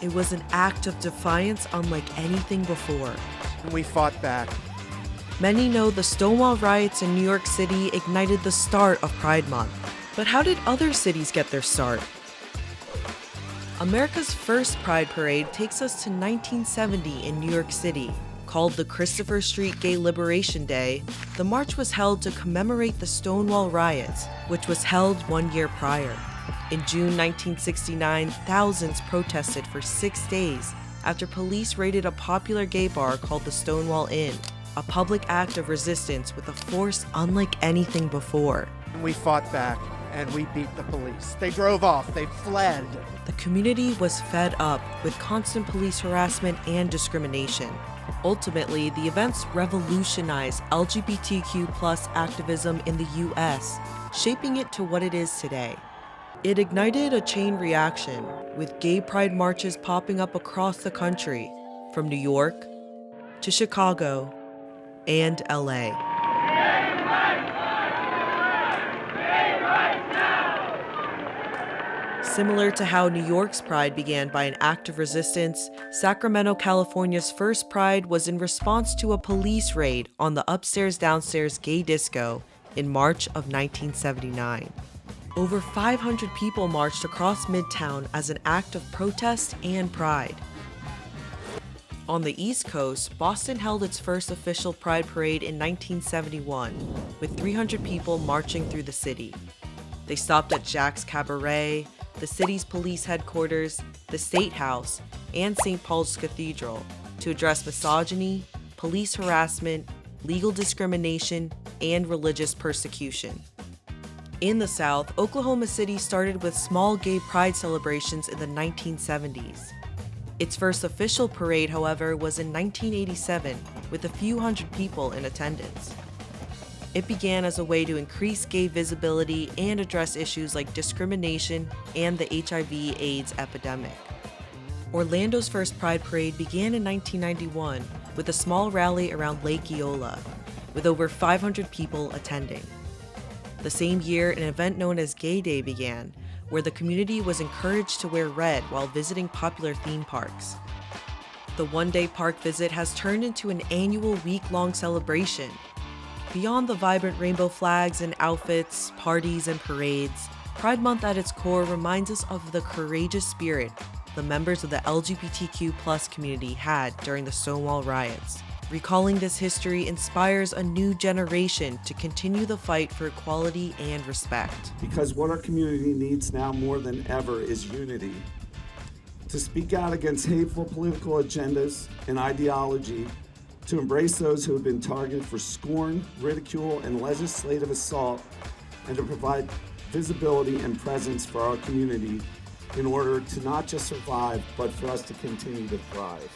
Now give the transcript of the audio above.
It was an act of defiance unlike anything before. And we fought back. Many know the Stonewall riots in New York City ignited the start of Pride Month. But how did other cities get their start? America's first Pride Parade takes us to 1970 in New York City. Called the Christopher Street Gay Liberation Day, the march was held to commemorate the Stonewall riots, which was held 1 year prior. In June 1969, thousands protested for 6 days after police raided a popular gay bar called the Stonewall Inn, a public act of resistance with a force unlike anything before. And we fought back, and we beat the police. They drove off, they fled. The community was fed up with constant police harassment and discrimination. Ultimately, the events revolutionized LGBTQ+ activism in the US, shaping it to what it is today. It ignited a chain reaction, with gay pride marches popping up across the country, from New York to Chicago and LA. Similar to how New York's Pride began by an act of resistance, Sacramento, California's first Pride was in response to a police raid on the upstairs-downstairs gay disco in March of 1979. Over 500 people marched across Midtown as an act of protest and pride. On the East Coast, Boston held its first official Pride Parade in 1971, with 300 people marching through the city. They stopped at Jack's Cabaret, the city's police headquarters, the State House, and St. Paul's Cathedral to address misogyny, police harassment, legal discrimination, and religious persecution. In the South, Oklahoma City started with small gay pride celebrations in the 1970s. Its first official parade, however, was in 1987 with a few hundred people in attendance. It began as a way to increase gay visibility and address issues like discrimination and the HIV/AIDS epidemic. Orlando's first Pride Parade began in 1991 with a small rally around Lake Eola, with over 500 people attending. The same year, an event known as Gay Day began, where the community was encouraged to wear red while visiting popular theme parks. The one-day park visit has turned into an annual week-long celebration. Beyond the vibrant rainbow flags and outfits, parties, and parades, Pride Month at its core reminds us of the courageous spirit the members of the LGBTQ+ community had during the Stonewall riots. Recalling this history inspires a new generation to continue the fight for equality and respect. Because what our community needs now more than ever is unity. To speak out against hateful political agendas and ideology, to embrace those who have been targeted for scorn, ridicule, and legislative assault, and to provide visibility and presence for our community in order to not just survive, but for us to continue to thrive.